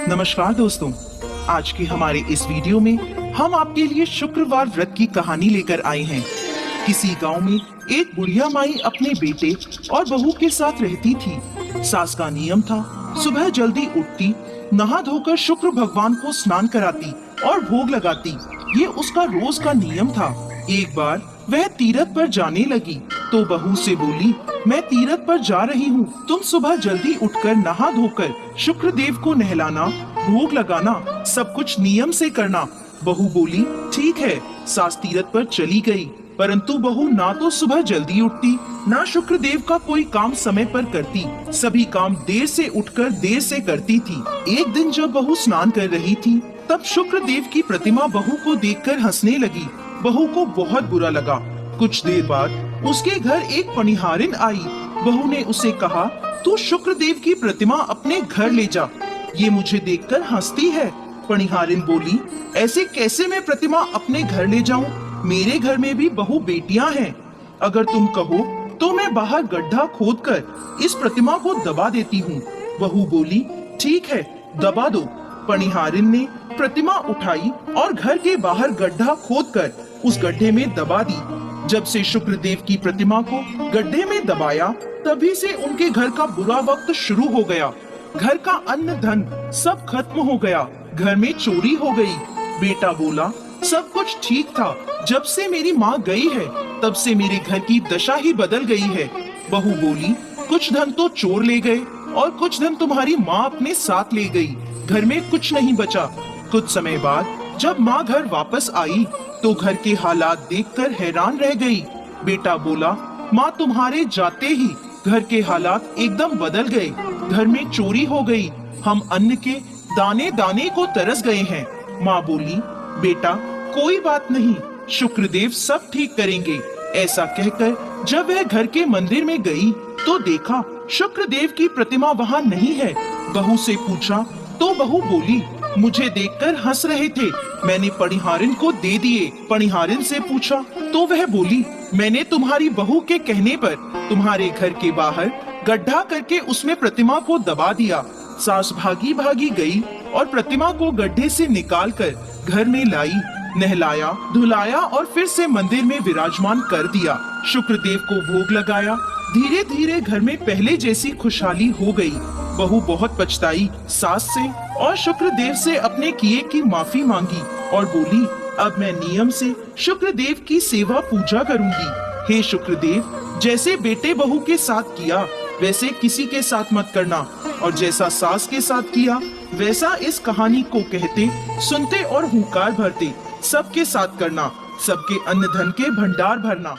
नमस्कार दोस्तों, आज के हमारे इस वीडियो में हम आपके लिए शुक्रवार व्रत की कहानी लेकर आए हैं। किसी गांव में एक बुढ़िया माई अपने बेटे और बहू के साथ रहती थी। सास का नियम था, सुबह जल्दी उठती, नहा धोकर शुक्र भगवान को स्नान कराती और भोग लगाती। ये उसका रोज का नियम था। एक बार वह तीरथ पर जाने लगी तो बहू से बोली, मैं तीरथ पर जा रही हूँ, तुम सुबह जल्दी उठकर नहा धोकर शुक्र देव को नहलाना, भोग लगाना, सब कुछ नियम से करना। बहू बोली, ठीक है। सास तीरथ पर चली गई, परंतु बहू ना तो सुबह जल्दी उठती, ना शुक्र देव का कोई काम समय पर करती। सभी काम देर से उठकर देर से करती थी। एक दिन जब बहू स्नान कर रही थी, तब शुक्र देव की प्रतिमा बहू को देखकर हंसने लगी। बहू को बहुत बुरा लगा। कुछ देर बाद उसके घर एक पनिहारिन आई। बहू ने उसे कहा, तू शुक्र देव की प्रतिमा अपने घर ले जा, ये मुझे देखकर हंसती है। पनिहारिन बोली, ऐसे कैसे मैं प्रतिमा अपने घर ले जाऊं? मेरे घर में भी बहू बेटियां हैं। अगर तुम कहो तो मैं बाहर गड्ढा खोदकर इस प्रतिमा को दबा देती हूँ। बहू बोली, ठीक है, दबा दो। पनिहारिन ने प्रतिमा उठाई और घर के बाहर गड्ढा खोदकर उस गड्ढे में दबा दी। जब से शुक्र देव की प्रतिमा को गड्ढे में दबाया, तभी से उनके घर का बुरा वक्त शुरू हो गया। घर का अन्न धन सब खत्म हो गया। घर में चोरी हो गई। बेटा बोला, सब कुछ ठीक था, जब से मेरी माँ गई है तब से मेरे घर की दशा ही बदल गई है। बहू बोली, कुछ धन तो चोर ले गए और कुछ धन तुम्हारी माँ अपने साथ ले गई। घर में कुछ नहीं बचा। कुछ समय बाद जब माँ घर वापस आई तो घर के हालात देखकर हैरान रह गई। बेटा बोला, माँ तुम्हारे जाते ही घर के हालात एकदम बदल गए। घर में चोरी हो गई। हम अन्न के दाने दाने को तरस गए हैं। माँ बोली, बेटा कोई बात नहीं, शुक्रदेव सब ठीक करेंगे। ऐसा कहकर जब वह घर के मंदिर में गई तो देखा शुक्रदेव की प्रतिमा वहाँ नहीं है। बहू से पूछा तो बहू बोली, मुझे देखकर हंस रहे थे, मैंने पनिहारिन को दे दिए। पनिहारिन से पूछा तो वह बोली, मैंने तुम्हारी बहू के कहने पर तुम्हारे घर के बाहर गड्ढा करके उसमें प्रतिमा को दबा दिया। सास भागी भागी गई और प्रतिमा को गड्ढे से निकालकर घर में लाई, नहलाया, धुलाया और फिर से मंदिर में विराजमान कर दिया। शुक्रदेव को भोग लगाया। धीरे धीरे घर में पहले जैसी खुशहाली हो गई। बहू बहुत पछताई, सास से और शुक्रदेव से अपने किए की माफी मांगी और बोली, अब मैं नियम से शुक्रदेव की सेवा पूजा करूंगी। हे शुक्रदेव, जैसे बेटे बहू के साथ किया वैसे किसी के साथ मत करना, और जैसा सास के साथ किया वैसा इस कहानी को कहते, सुनते और हुंकार भरते सबके साथ करना। सबके अन्न धन के भंडार भरना।